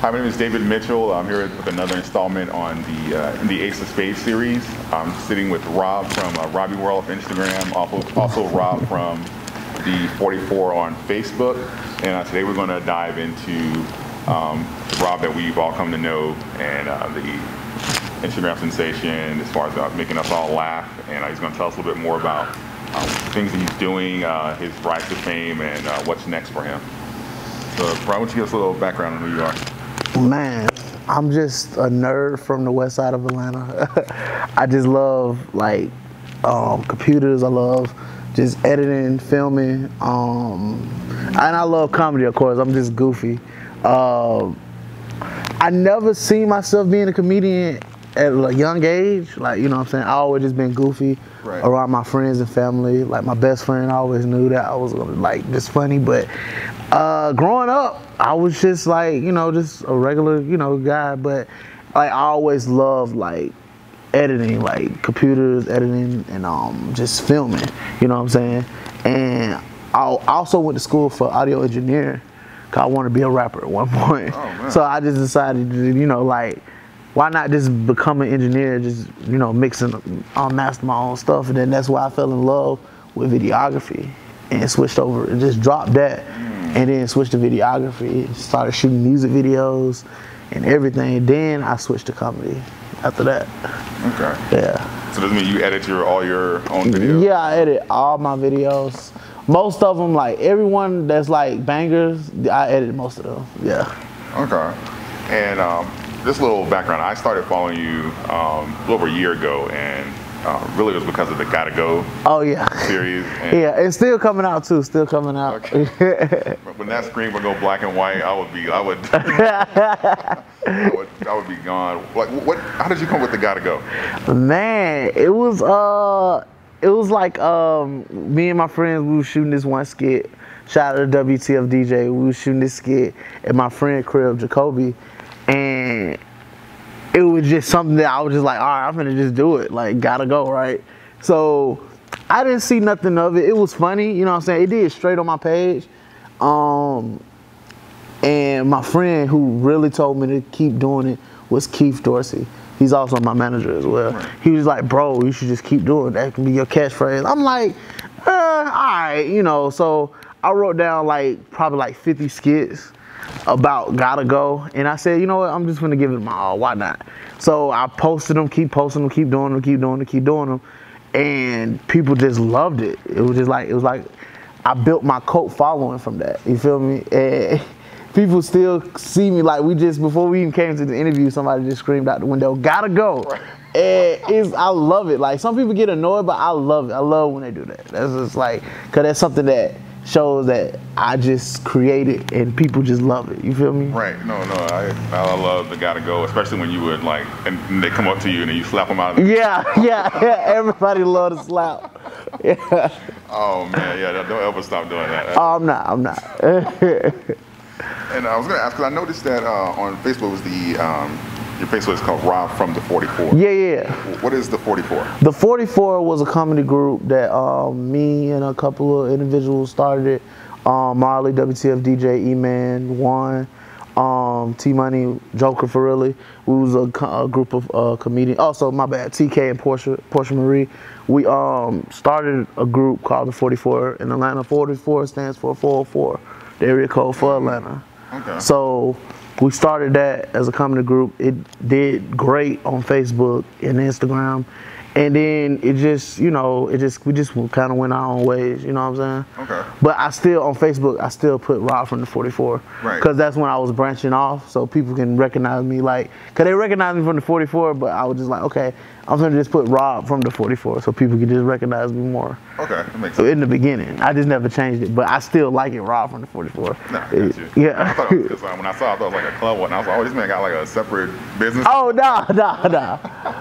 Hi, my name is David Mitchell. I'm here with another installment on the Ace of Spades series. I'm sitting with Rob from Robiiiworld of Instagram, also Rob from the 44 on Facebook. And today we're going to dive into Rob that we've all come to know and the Instagram sensation as far as making us all laugh. And he's going to tell us a little bit more about things that he's doing, his rise to fame, and what's next for him. So, Rob, why don't you give us a little background on who you are? Man, I'm just a nerd from the west side of Atlanta. I just love computers. I love just editing, filming, and I love comedy, of course. I'm just goofy. I never seen myself being a comedian at a young age. Like, you know what I'm saying? I always just been goofy around my friends and family. Like, my best friend, I always knew that I was just funny. But growing up, I was just just a regular, guy. But I always loved editing, computers, editing, and just filming. You know what I'm saying? And I also went to school for audio engineering, cause I wanted to be a rapper at one point. Oh, so I just decided to, why not just become an engineer, just, mixing, master my own stuff. And then that's why I fell in love with videography and switched over and just dropped that. And then switched to videography, started shooting music videos and everything. Then I switched to comedy after that. Okay. Yeah. So does that mean you edit all your own videos? Yeah, I edit all my videos. Most of them, everyone that's bangers, I edit most of them. Yeah. Okay. And this little background, I started following you a little over a year ago, and really it was because of the Gotta Go series. And yeah, it's still coming out too, still coming out. Okay. When that screen would go black and white, I would be gone. How did you come with the Gotta Go? Man, it was me and my friends, we were shooting this one skit. Shout out to WTF DJ. We were shooting this skit at my friend crib, Jacoby, and it was just something that I was just like, all right, I'm gonna just do it. Gotta go, right? So I didn't see nothing of it. It was funny, you know what I'm saying? It did straight on my page. And my friend who really told me to keep doing it was Keith Dorsey. He's also my manager as well. Right. He was like, bro, you should just keep doing it. That can be your catchphrase. I'm like, all right, So I wrote down probably 50 skits about Gotta Go, and I said, you know what, I'm just gonna give it my all. Why not? So I posted them, keep posting them, keep doing them, and people just loved it. It was like I built my cult following from that. You feel me? And people still see me before we even came to the interview, somebody just screamed out the window, "Gotta go!" Right. And I love it. Some people get annoyed, but I love it. I love when they do that. That's just cause that's something that shows that I just created and people just love it. You feel me? Right. No, I love the Gotta Go, especially when you would and they come up to you and then you slap them out of the Yeah. Everybody love to slap. Yeah. Oh man, yeah. Don't ever stop doing that. Oh, I'm not. And I was gonna ask, because I noticed that on Facebook was your Facebook is called Rob from the 44. Yeah. What is the 44? The 44 was a comedy group that me and a couple of individuals started it. Marley, WTF DJ, E-Man, Juan, T-Money, Joker for really. We was a group of comedians. Also, my bad, TK and Portia Marie. We started a group called the 44 in Atlanta. 44 stands for 404, the area code for Atlanta. Okay. So we started that as a comedy group. It did great on Facebook and Instagram. And then it just, we just kind of went our own ways, you know what I'm saying? Okay. But I still, on Facebook, I still put Rob from the 44. Right. Because that's when I was branching off, so people can recognize me, because they recognize me from the 44, but I was just like, okay, I'm going to just put Rob from the 44 so people can just recognize me more. Okay, that makes sense. So in the beginning, I just never changed it, but I still like it, Rob from the 44. Nah, I got you. Yeah. I thought it was, when I saw it, I thought it was like a club one. I was like, oh, this man got a separate business. Oh, nah.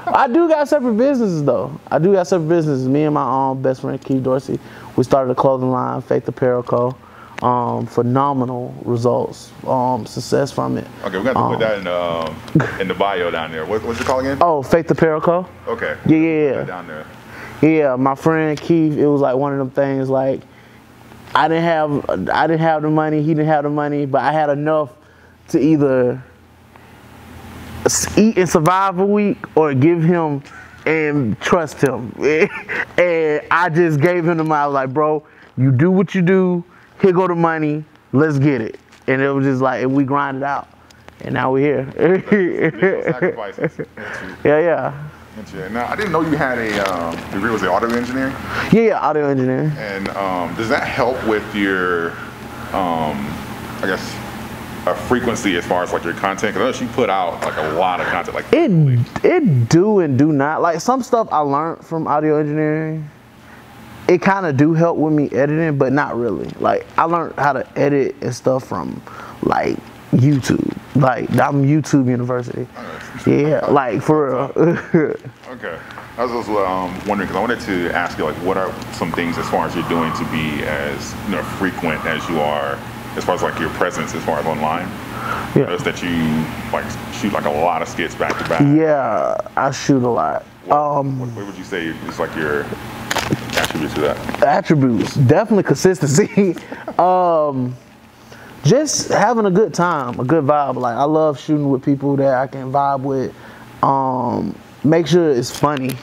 I do got separate businesses, though. I do got separate businesses. Me and my best friend, Keith Dorsey, we started a clothing line, Faith Apparel Co. Phenomenal results, success from it. Okay, we're gonna put that in the bio down there. What's it called again? Oh, Faith Apparel Co. Okay. Yeah. Put that down there. Yeah, my friend Keith, it was one of them things I didn't have the money, he didn't have the money, but I had enough to either eat and survive a week, or give him and trust him. And I just gave him the money. I was like, bro, you do what you do. Here go the money. Let's get it. And it was just like, and we grinded out. And now we're here. Sacrifices. Yeah. Now, I didn't know you had a degree. Was it audio engineering? Yeah, audio engineering. And does that help with your, I guess, frequency as far as like your content? Because I know she put out like a lot of content. Like it do and do not. Like some stuff I learned from audio engineering, it kind of do help with me editing, but not really. Like I learned how to edit and stuff from like YouTube. Like I'm YouTube University. Yeah, like for real. Okay. I was also wondering, because I wanted to ask you, like, what are some things as far as you're doing to be as frequent as you are, as far as like your presence as far as online? Yeah. Notice that you like shoot like a lot of skits back to back. Yeah, I shoot a lot. What would you say is like your attributes to that? Attributes, definitely consistency. Just having a good time, a good vibe. Like I love shooting with people that I can vibe with. Make sure it's funny.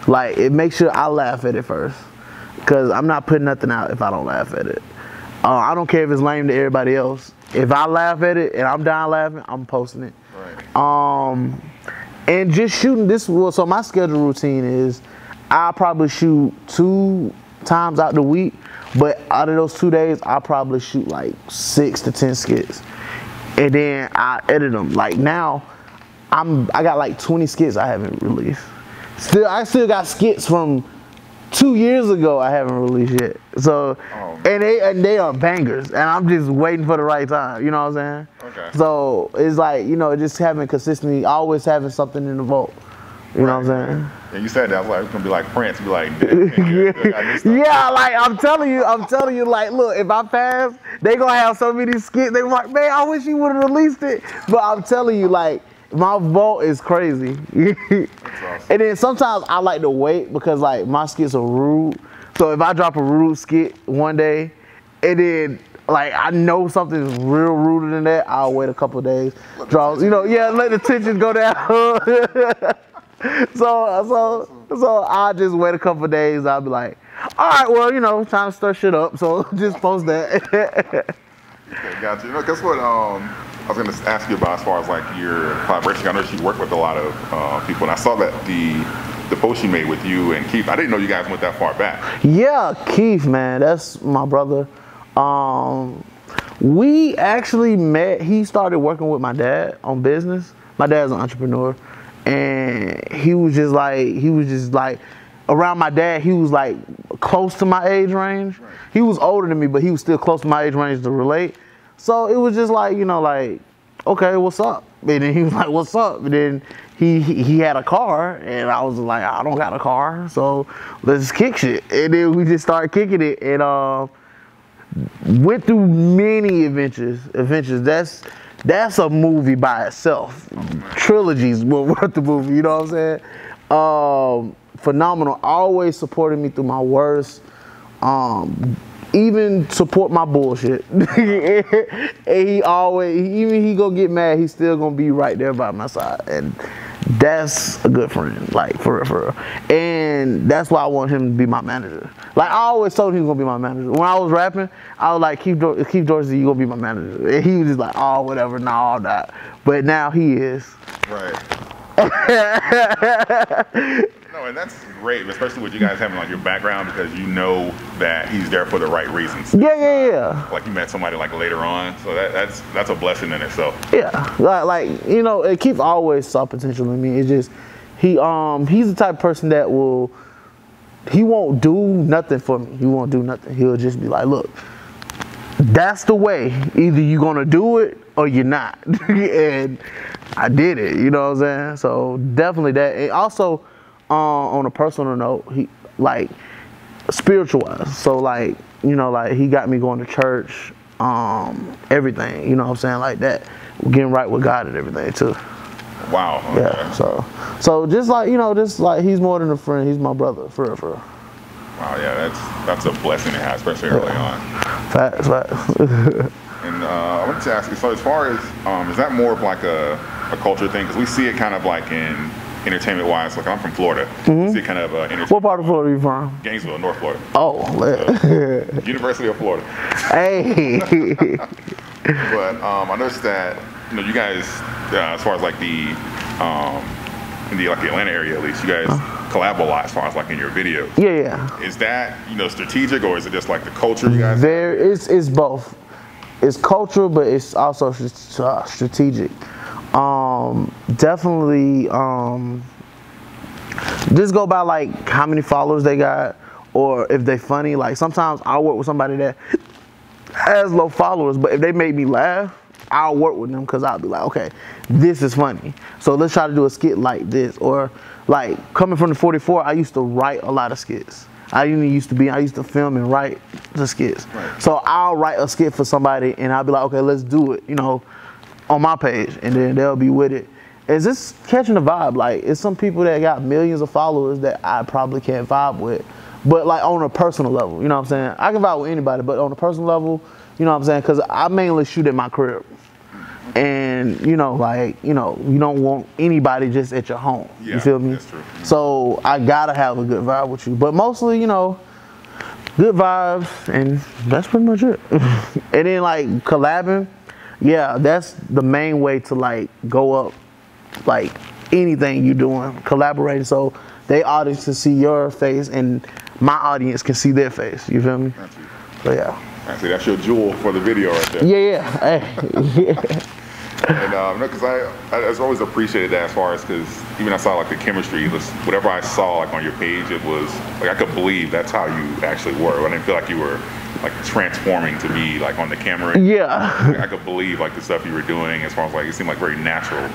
Like it makes sure I laugh at it first, because I'm not putting nothing out if I don't laugh at it. I don't care if it's lame to everybody else. If I laugh at it and I'm down laughing, I'm posting it. Right. And just shooting this. Well, so my schedule routine is I probably shoot 2 times out the week. But out of those 2 days, I probably shoot like 6 to 10 skits, and then I edit them. Like now, I got like 20 skits I haven't released. I still got skits from 2 years ago I haven't released yet. So, and they are bangers, and I'm just waiting for the right time. You know what I'm saying? Okay. So it's like just having consistency, always having something in the vault. You know what I'm saying? And you said that, I was like, it's gonna be like Prince, be like, yeah, like I'm telling you, like, look, if I pass, they gonna have so many skits. They like, man, I wish you would have released it. But I'm telling you, like, my vault is crazy. That's awesome. And then sometimes I like to wait because like my skits are rude. So if I drop a rude skit one day, and then like I know something's real ruder than that, I'll wait a couple of days. Let the tension go down. So I'll just wait a couple of days. I'll be like, all right, well, time to stir shit up. So just post that. Okay, gotcha. Guess what? I was going to ask you about as far as like your collaboration. I know you work with a lot of people, and I saw that the post you made with you and Keith. I didn't know you guys went that far back. Yeah, Keith, man, that's my brother. We actually met. He started working with my dad on business. My dad's an entrepreneur. And he was just like around my dad, he was like close to my age range. Right. He was older than me, but he was still close to my age range to relate. So it was just like, like, okay, what's up? And then he was like, what's up? And then he had a car, and I was like, I don't got a car, so let's kick shit. And then we just started kicking it, and went through many adventures. That's a movie by itself. Trilogies were worth the movie, you know what I'm saying? Phenomenal. Always supported me through my worst. Even support my bullshit. And he always, even he gonna get mad, he's still gonna be right there by my side. And that's a good friend, like for real. And that's why I want him to be my manager. Like I always told him he was gonna be my manager. When I was rapping, I was like, Keith Dorsey, you gonna be my manager. And he was just like, oh, whatever, nah, all that. But now he is. Right. No, and that's great, especially with you guys having like your background, because you know that he's there for the right reasons. Yeah. Like you met somebody like later on, so that's a blessing in itself. Yeah, like Keith always saw potential in me. It's just he's the type of person that he won't do nothing for me. He won't do nothing. He'll just be like, look, that's the way. Either you're gonna do it or you're not. And I did it. You know what I'm saying? So definitely that. And also, on a personal note, he like spiritual wise. So like he got me going to church, everything. You know what I'm saying? Like that, getting right with God and everything too. Wow. Okay. Yeah. So just like he's more than a friend. He's my brother, for real. Wow. Yeah, that's a blessing to have, especially early on. Facts. And I wanted to ask you, so as far as is that more of like a a culture thing? Because we see it kind of like in entertainment-wise. Like I'm from Florida. We see it kind of What part of Florida are you from? Gainesville, North Florida. Oh, University of Florida. Hey. But I noticed that you guys, as far as like the in the Atlanta area at least, you guys collab a lot as far as like in your videos. Yeah. Is that strategic, or is it just like the culture you guys? It's both. It's cultural, but it's also strategic. Definitely. Just go by like how many followers they got, or if they funny. Like sometimes I'll work with somebody that has low followers, but if they make me laugh, I'll work with them because I'll be like, okay, this is funny, so let's try to do a skit like this. Or like coming from the 44, I used to write a lot of skits. I used to film and write the skits. Right. So I'll write a skit for somebody and I'll be like, okay, let's do it, on my page, and then they'll be with it. It's just catching the vibe. Like, it's some people that got millions of followers that I probably can't vibe with, but like on a personal level, you know what I'm saying? I can vibe with anybody, but on a personal level, you know what I'm saying? Because I mainly shoot at my crib. And, you don't want anybody just at your home. Yeah, you feel me? That's true. So I gotta have a good vibe with you. But mostly, good vibes, and that's pretty much it. And then like collabing, yeah, that's the main way to like go up, like anything you doing, collaborating. So they audience can see your face and my audience can see their face. You feel me? So yeah. Actually, that's your jewel for the video right there. Yeah. Hey. Yeah. And because I always appreciated that, as far as, because even I saw like the chemistry, whatever I saw like on your page, it was like I could believe that's how you actually were. I didn't feel like you were like transforming to be like on the camera. Yeah. Like, I could believe like the stuff you were doing, as far as like it seemed like very natural.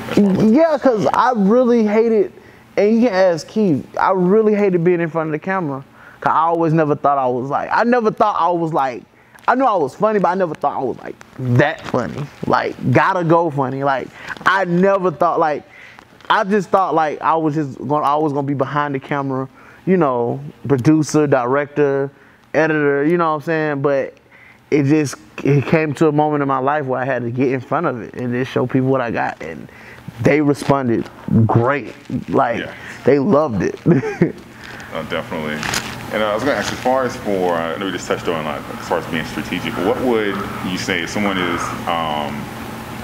Yeah, because I really hated, and you can ask Keith, I really hated being in front of the camera. Cause I always never thought I was like, I knew I was funny, but I never thought I was like that funny. Like, gotta go funny. Like, I never thought, like, I just thought like I was always gonna be behind the camera, producer, director, editor, you know what I'm saying? But it came to a moment in my life where I had to get in front of it and just show people what I got, and they responded great. Like, they loved it. Definitely. And I was going to ask, as far as I know we just touched on, like, as far as being strategic, what would you say if someone is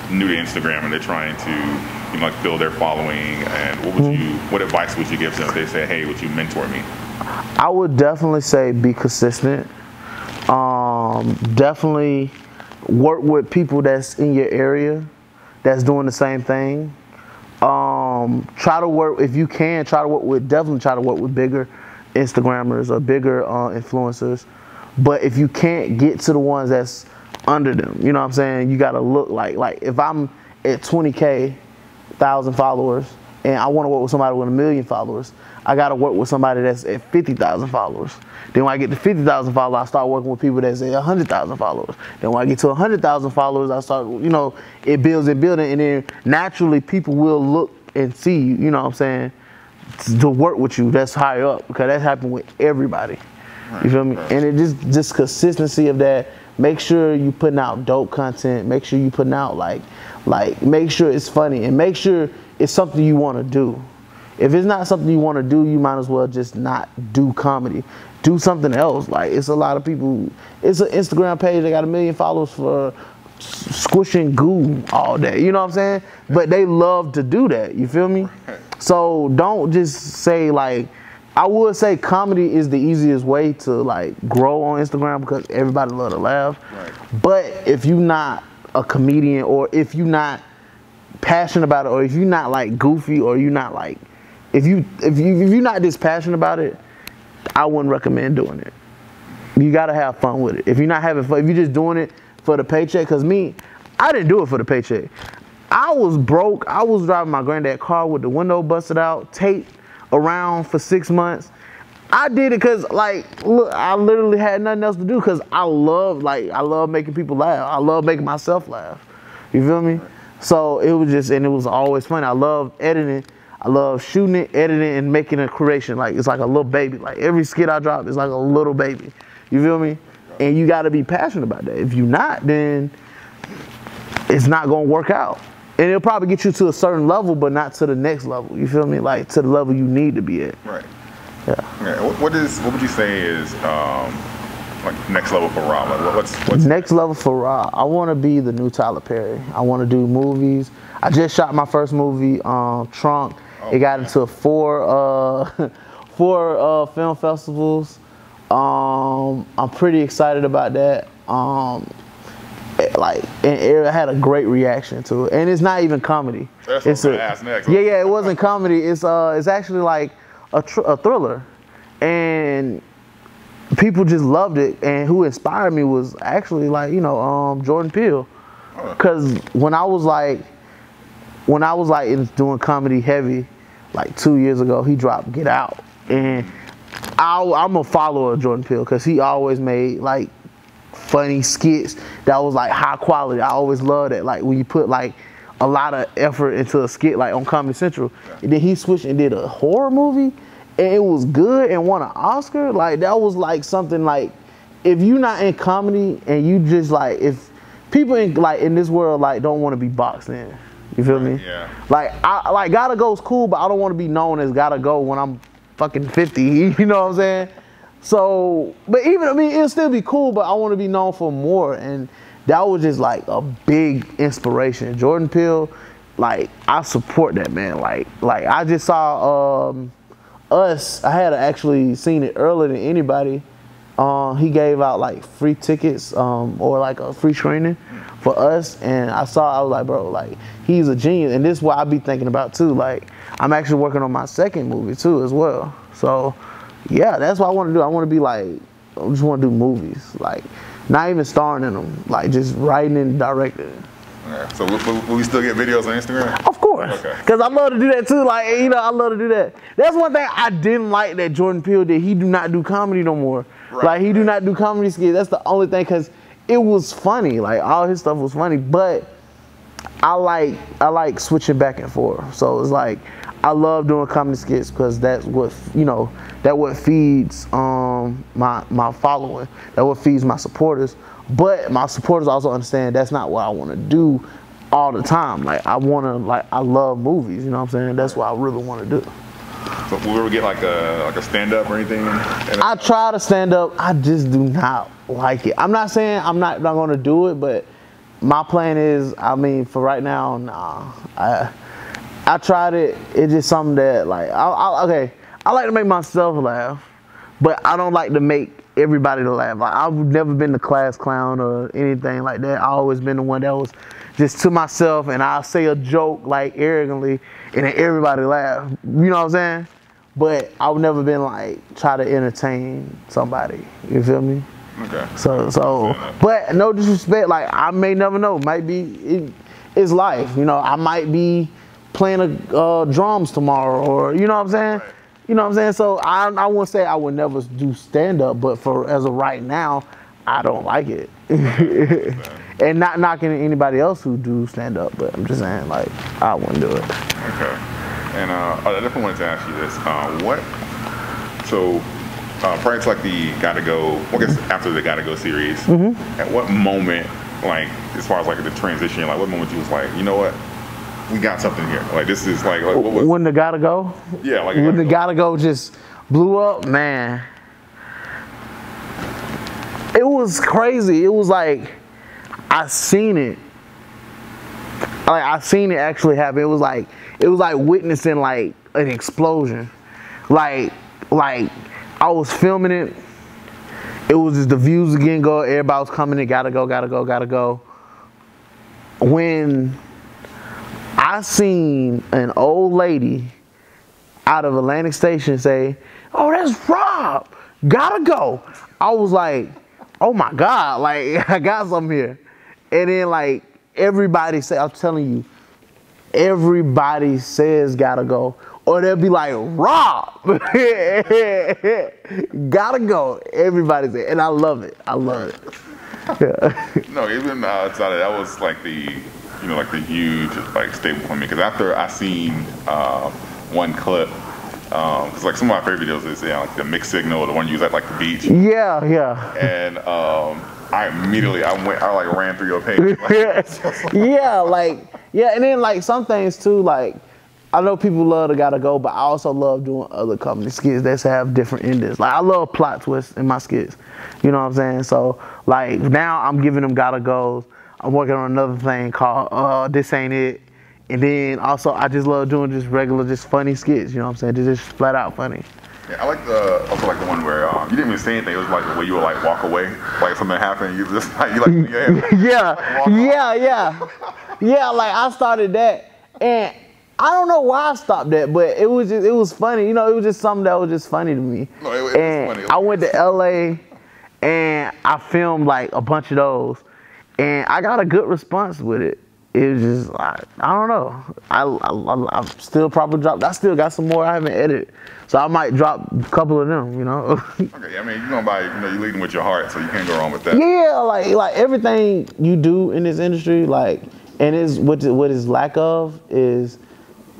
new to Instagram and they're trying to, like, build their following, and what advice would you give them if they say, hey, would you mentor me? I would definitely say be consistent. Definitely work with people that's in your area that's doing the same thing. Try to work, if you can, definitely try to work with bigger Instagrammers or bigger influencers. But if you can't, get to the ones that's under them. You know what I'm saying? You gotta look like if I'm at 1,000 followers and I want to work with somebody with 1 million followers, I gotta work with somebody that's at 50,000 followers. Then when I get to 50,000 followers, I start working with people that's at 100,000 followers. Then when I get to 100,000 followers, I start, it builds and building, and then naturally people will look and see you, you know what I'm saying, to work with you that's higher up, because that's happened with everybody. You feel me? And it just consistency of that. Make sure you putting out dope content. Make sure you putting out like make sure it's funny, and make sure it's something you want to do. If it's not something you want to do, you might as well just not do comedy. Do something else. Like, it's a lot of people. It's an Instagram page that got 1 million followers for squishing goo all day. You know what I'm saying? But they love to do that. You feel me? So don't just say like. I would say comedy is the easiest way to like grow on Instagram, because everybody love to laugh. Right. But if you're not a comedian, or if you're not passionate about it, or if you're not like goofy, or you're not like, if you're not this passionate about it, I wouldn't recommend doing it. You gotta have fun with it. If you're not having fun, if you're just doing it for the paycheck, because I didn't do it for the paycheck. I was broke. I was driving my granddad's car with the window busted out, taped around for 6 months. I did it because, like, look, I literally had nothing else to do, because I love making people laugh. I love making myself laugh. You feel me? So it was always fun. I love editing. I love shooting it, editing, and making a creation. Like, it's like a little baby. Like, every skit I drop is like a little baby. You feel me? And you got to be passionate about that. If you're not, then it's not going to work out. and it'll probably get you to a certain level, but not to the next level. You feel me? Like to the level you need to be at. Right. Yeah. Okay. What would you say is like next level for Rob? Like what's next level for Rob? I want to be the new Tyler Perry. I want to do movies. I just shot my first movie, Trunk. It got into four film festivals. I'm pretty excited about that. It had a great reaction to it, and it's not even comedy. That's what I'm gonna ask next. Yeah, it wasn't comedy. It's actually like a thriller, and people just loved it. And who inspired me was actually like Jordan Peele, because when I was doing comedy heavy, like 2 years ago, he dropped Get Out, and I'm a follower of Jordan Peele because he always made like funny skits that was like high quality. I always loved that, like when you put like a lot of effort into a skit, like on Comedy Central. And then he switched and did a horror movie, and it was good and won an Oscar. Like that was like something like, if you're not in comedy and you just like, if people in this world like don't want to be boxed in, you feel me? Yeah. Like I Gotta Go's cool, but I don't want to be known as Gotta Go when I'm fucking 50. You know what I'm saying? So, but it'll still be cool, but I want to be known for more. And that was just like a big inspiration. Jordan Peele, like I support that man. Like I just saw Us. I had actually seen it earlier than anybody. He gave out like free tickets or like a free screening for Us, and I was like, bro, like he's a genius. And this is what I be thinking about too. Like I'm actually working on my second movie too as well. So yeah, that's what I want to do. I want to be like, I just want to do movies, like not even starring in them, like just writing and directing. Okay. So will we still get videos on Instagram? Of course, because I love to do that too. Like I love to do that. That's one thing I didn't like that Jordan Peele did. He do not do comedy no more. Right, like he do not do comedy skits. That's the only thing, because it was funny. Like all his stuff was funny, but I like switching back and forth. So it's like I love doing comedy skits because that's what feeds my following. That what feeds my supporters. But my supporters also understand that's not what I want to do all the time. Like I love movies. You know what I'm saying? That's what I really want to do. So will we ever get like a stand up or anything? I try to stand up. I just do not like it. I'm not saying I'm not going to do it, but my plan is, for right now, nah. I tried it. It's just something that like I like to make myself laugh, but I don't like to make everybody to laugh. Like I've never been the class clown or anything like that. I always been the one that was just to myself, and I'll say a joke like arrogantly, and then everybody laugh. You know what I'm saying? But I've never been like try to entertain somebody. You feel me? Okay. So, but no disrespect. Like I may never know. Might be it's life. I might be playing drums tomorrow, or you know what I'm saying. Right. You know what I'm saying? So I wouldn't say I would never do stand up, but as of right now, I don't like it. And not knocking anybody else who do stand up, but I'm just saying like I wouldn't do it. Okay. And I definitely wanted to ask you this. Prior to like the Gotta Go, I guess after the Gotta Go series, at what moment, like as far as like the transition, like what moment you was like, you know what, we got something here. Like this is like what was, when the Gotta Go? Yeah, like when the Gotta Go just blew up, man. It was crazy. It was like I seen it. Like I seen it actually happen. It was like witnessing like an explosion. Like I was filming it. It was just the views again go. Everybody was coming in. Gotta go. When I seen an old lady out of Atlantic Station say, "Oh, that's Rob. Gotta go." I was like, "Oh my God!" Like I got something here. And then like everybody say, I'm telling you, everybody says Gotta Go. Or they'll be like, Rob, Gotta Go. Everybody say, and I love it. I love it. Yeah. No, even outside of that was like the huge like staple for me, because after I seen one clip, because like some of my favorite videos is like the mixed signal, the one you use at like the beach. Yeah. And I immediately I ran through your page. Yeah, like Yeah, and then like some things too, like I know people love to gotta go, but I also love doing other comedy skits that have different endings. Like I love plot twists in my skits. You know what I'm saying? So like now I'm giving them gotta goes. I'm working on another thing called This Ain't It. And then also I just love doing just regular, just funny skits, you know what I'm saying? Just flat out funny. Yeah, I like also like the one where you didn't even say anything. It was like the way you would like walk away, like something happened. You just like yeah. Like I started that, and I don't know why I stopped that, but it was funny. You know, it was just something that was just funny to me. No, it was funny. I went to LA, and I filmed like a bunch of those, and I got a good response with it. It was just I don't know. I still probably dropped. I still got some more I haven't edited, so I might drop a couple of them. You know. Okay, I mean you're going by, you know, you're leading with your heart, so you can't go wrong with that. Yeah, like everything you do in this industry, like, and is what is lack of is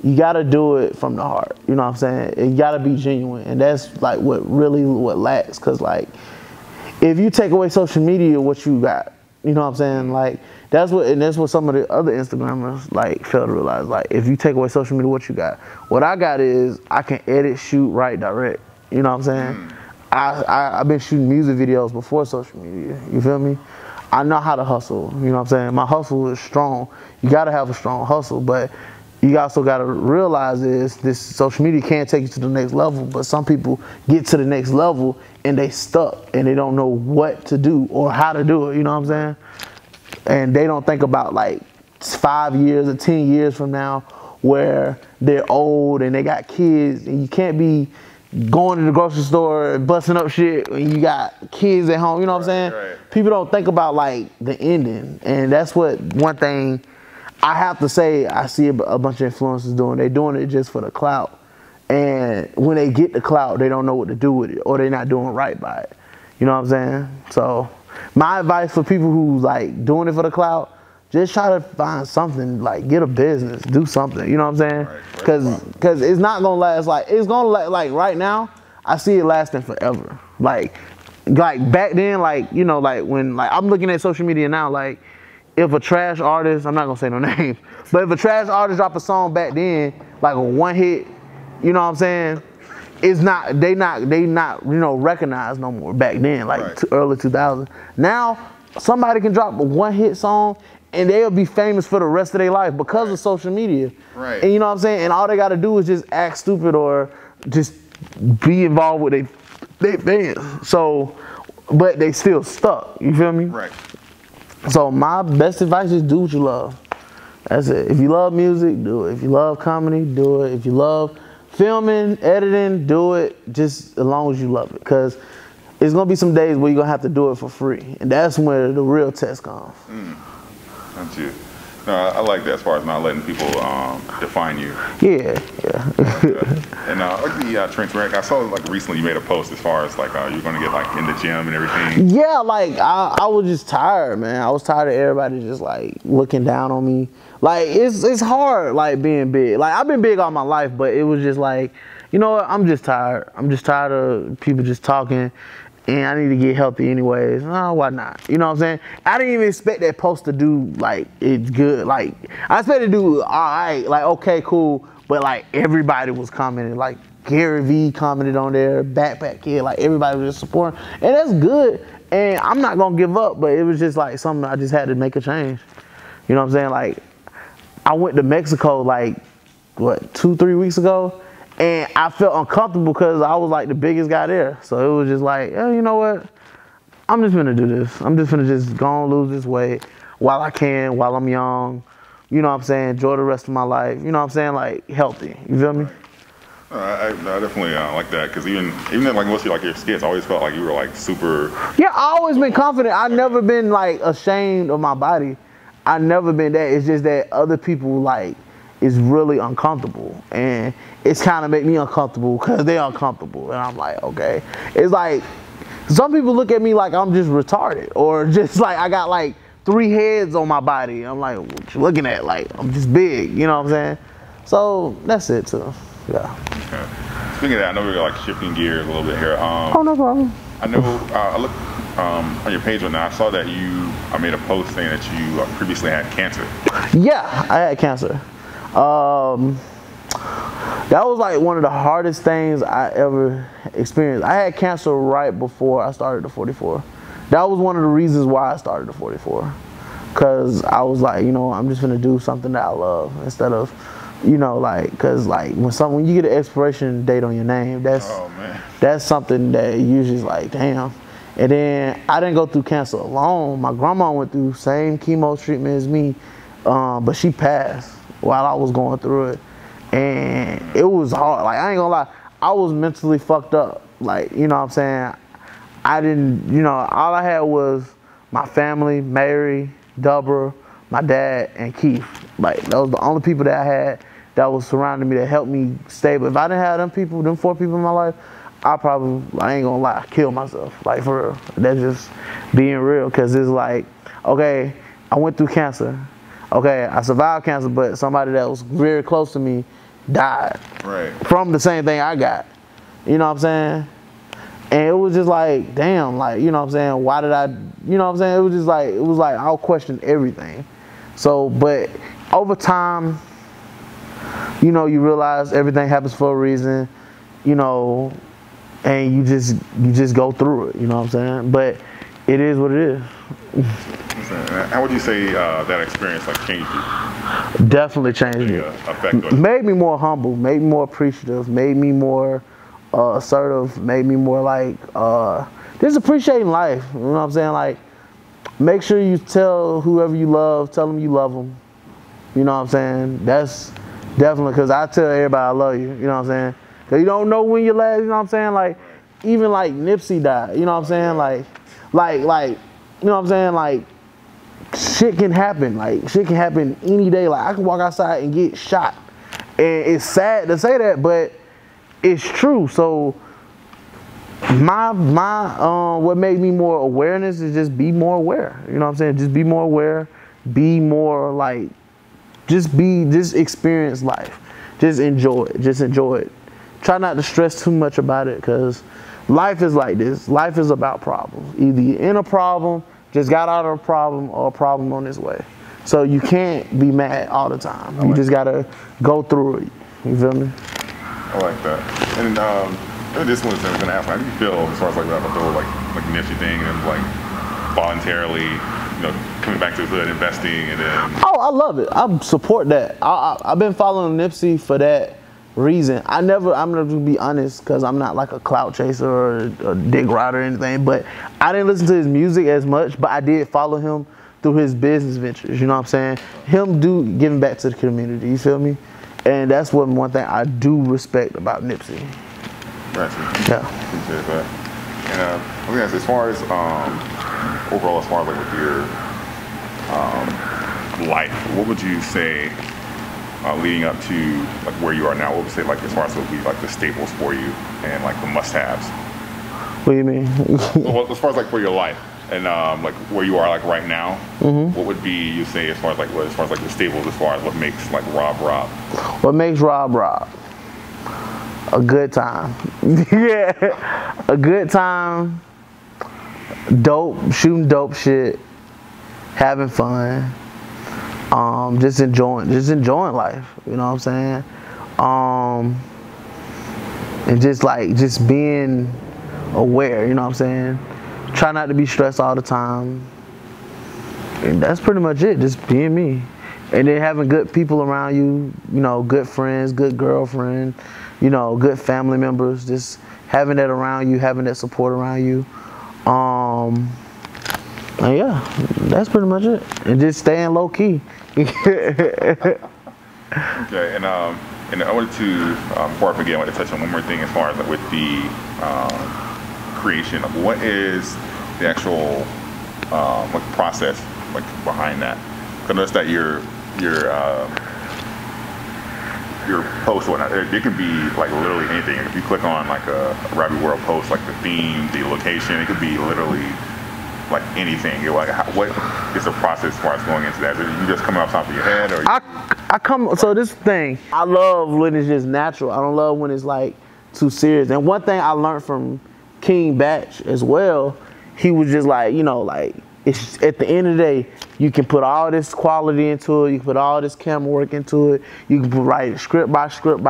you gotta do it from the heart. You know what I'm saying? It gotta be genuine, and that's like what lacks. Cause like if you take away social media, what you got? You know what I'm saying? Like that's what some of the other Instagrammers like fail to realize. Like if you take away social media, what you got? What I got is I can edit, shoot, write, direct. You know what I'm saying? I've been shooting music videos before social media. You feel me? I know how to hustle. You know what I'm saying? My hustle is strong. You gotta have a strong hustle, but you also gotta realize is this social media can't take you to the next level, but some people get to the next level and they stuck and they don't know what to do or how to do it, you know what I'm saying? And they don't think about like 5 years or 10 years from now where they're old and they got kids, and you can't be going to the grocery store and busting up shit when you got kids at home, you know what I'm saying? Right. People don't think about like the ending, and that's what one thing I have to say I see a bunch of influencers doing. They're doing it just for the clout. And when they get the clout, they don't know what to do with it, or they're not doing right by it. You know what I'm saying? So my advice for people who like doing it for the clout, just try to find something, like get a business, do something. You know what I'm saying? Because it's not gonna last. Like it's gonna like right now, I see it lasting forever. Like back then, like you know, like when like I'm looking at social media now, like if a trash artist, I'm not gonna say no names, but if a trash artist drop a song back then, like a one hit, you know what I'm saying? It's not, they not, you know, recognized no more back then, like early 2000s. Now, somebody can drop a one hit song and they'll be famous for the rest of their life because of social media. Right. And you know what I'm saying? And all they gotta do is just act stupid or just be involved with their fans. So, but they still stuck, you feel me? Right. So my best advice is do what you love. That's it. If you love music, do it. If you love comedy, do it. If you love filming, editing, do it, just as long as you love it. Because it's going to be some days where you're going to have to do it for free. And that's where the real test comes. That's it. No, I like that as far as not letting people define you. Yeah. And like the transparent, I saw like recently you made a post as far as like you're going to get like in the gym and everything. Yeah, like I was just tired, man. I was tired of everybody just like looking down on me. Like it's hard like being big. Like I've been big all my life, but it was just like, you know what, I'm just tired. I'm just tired of people just talking. And I need to get healthy anyways. Oh, why not? You know what I'm saying? I didn't even expect that post to do, like, it's good. Like, I expected to do all right. Like, okay, cool. But, like, everybody was commenting. Like, Gary V commented on there. Backpack Kid. Like, everybody was just supporting. And that's good. And I'm not going to give up. But it was just, like, something I just had to make a change. You know what I'm saying? Like, I went to Mexico, like, what, 2-3 weeks ago? And I felt uncomfortable because I was like the biggest guy there. So it was just like, you know what? I'm just gonna do this. I'm just gonna just go and lose this weight while I can, while I'm young. You know what I'm saying? Enjoy the rest of my life. You know what I'm saying? Like healthy. You feel me? I definitely like that, because even in like most of like your skits, I always felt like you were like super. Yeah, I always been confident. I've never been like ashamed of my body. I've never been that. It's just that other people like is really uncomfortable, and it's kind of make me uncomfortable because they're uncomfortable, and I'm like, okay. It's like some people look at me like I'm just retarded, or just like I got like 3 heads on my body. I'm like, what you looking at? Like I'm just big, you know what I'm saying? So that's it too. Yeah. Okay. Speaking of that, I know we're like shifting gears a little bit here. Oh, no problem. I know I on your page right now, I saw that I made a post saying that you previously had cancer. Yeah, I had cancer. That was like one of the hardest things I ever experienced. I had cancer right before I started the 44. That was one of the reasons why I started the 44. Cause I was like, you know, I'm just gonna do something that I love instead of, you know, like, cause like when you get an expiration date on your name, that's something that usually is like, damn. And then I didn't go through cancer alone. My grandma went through same chemo treatment as me, but she passed while I was going through it. And it was hard. Like, I ain't gonna lie, I was mentally fucked up. Like, you know what I'm saying? I didn't, you know, all I had was my family, Mary, Deborah, my dad, and Keith. Like, those were the only people that I had that was surrounding me that helped me stay. But if I didn't have them people, them 4 people in my life, I ain't gonna lie, kill myself. Like, for real. That's just being real. Cause it's like, okay, I went through cancer. Okay, I survived cancer, but somebody that was very close to me died. Right. From the same thing I got. You know what I'm saying? And it was just like, damn, like, you know what I'm saying? Why did I, you know what I'm saying? It was like, I'll question everything. So, but over time, you know, you realize everything happens for a reason, you know, and you just go through it, you know what I'm saying? But it is what it is. How would you say that experience like changed you? Definitely changed me. Made me more humble, made me more appreciative, made me more assertive, made me more like just appreciating life. You know what I'm saying? Like, make sure you tell whoever you love, tell them you love them. You know what I'm saying? That's definitely, because I tell everybody I love you. You know what I'm saying? Because you don't know when your last, you know what I'm saying? Like, even like Nipsey died. You know what I'm saying? Like, you know what I'm saying? Like, shit can happen. Like, shit can happen any day. Like, I can walk outside and get shot. And it's sad to say that, but it's true. So what made me more awareness is just be more aware. You know what I'm saying? Just be more aware. Be more like, just experience life. Just enjoy it. Just enjoy it. Try not to stress too much about it, because life is like this. Life is about problems. Either you're in a problem, just got out of a problem, or a problem on its way. So you can't be mad all the time. You just gotta go through it. You feel me? I like that. And this one I was gonna ask, how do you feel as far as like the whole like Nipsey thing and like voluntarily, you know, coming back to the hood, investing, and then? Oh, I love it. I support that. I've been following Nipsey for that reason. I'm gonna be honest, because I'm not like a clout chaser or a dick rider or anything, but I didn't listen to his music as much, but I did follow him through his business ventures. You know what I'm saying? Him giving back to the community. You feel me? And that's one thing I do respect about Nipsey. Gotcha. Yeah. Appreciate that. And let me ask, as far as overall, as far as like with your life, what would you say leading up to like where you are now? What would you say like as far as what would be like the staples for you and like the must-haves? What do you mean? Well, as far as like for your life and like where you are like right now, what would be, you say, as far as like the staples, as far as what makes like Rob? What makes Rob? A good time. Yeah, a good time. Shooting dope shit, having fun. Just enjoying life. You know what I'm saying? And just being aware. You know what I'm saying? Try not to be stressed all the time. And that's pretty much it. Just being me. And then having good people around you. You know, good friends, good girlfriend. You know, good family members. Just having that around you, having that support around you. And yeah, that's pretty much it. And just staying low key. Okay, and I wanted to, before I forget, I want to touch on one more thing as far as like, with the creation. Like, what is the actual like process like behind that? Because I noticed that your post or whatnot, it could be like literally anything. If you click on like a Robiiiworld post, like the theme, the location, it could be literally like anything. You're like, what is the process as far as going into that? Is you just coming off the top of your head, or so this thing, I love when it's just natural. I don't love when it's like too serious. And one thing I learned from King Batch as well he was just like, you know, like, it's at the end of the day, you can put all this quality into it, you can put all this camera work into it, you can write it script by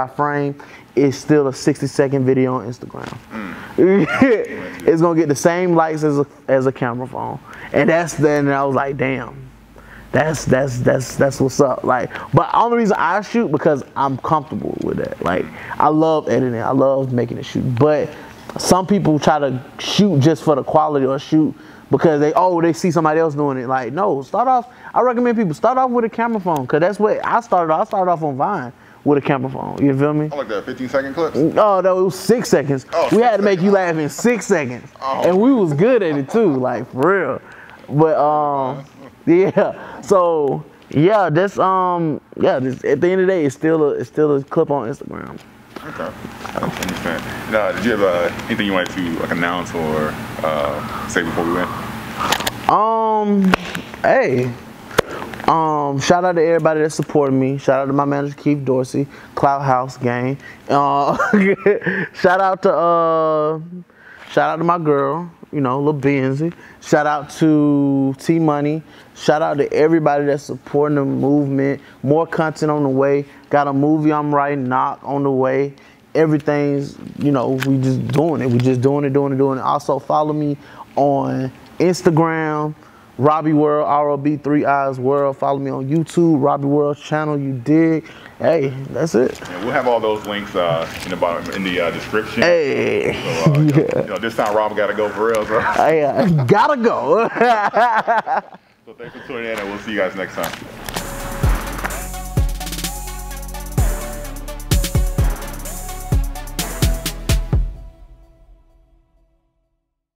frame. It's still a 60-second video on Instagram. It's gonna get the same likes as a camera phone, and then I was like, damn, that's what's up. Like, but the only reason I shoot because I'm comfortable with that. Like, I love editing, I love making it shoot. But some people try to shoot just for the quality or shoot because they see somebody else doing it. Like, no, start off. I recommend people start off with a camera phone because that's what I started. I started off on Vine with a camera phone. You feel me? I like that 15-second clips. Oh no, it was 6 seconds. Oh, we had to make you laugh in 6 seconds, and we was good at it too, like for real. But yeah. So yeah, that's yeah. This, at the end of the day, it's still a clip on Instagram. Okay. I understand. Now, did you have anything you wanted to like announce or say before we went? Hey. Shout out to everybody that supported me. Shout out to my manager Keith Dorsey, Cloud House gang. Shout out to my girl, you know, Lil Benzie. Shout out to T Money. Shout out to everybody that's supporting the movement. More content on the way. Got a movie I'm writing, Knock, on the way. Everything's, you know, we just doing it. We just doing it. Also follow me on Instagram, Robiiiworld, ROB 3 Eyes World. Follow me on YouTube, Robiiiworld channel. You dig? Hey, that's it. Yeah, we'll have all those links in the description. Hey, so, you know, this time Rob gotta go for real, bro. Hey, gotta go. So thanks for tuning in, and we'll see you guys next time.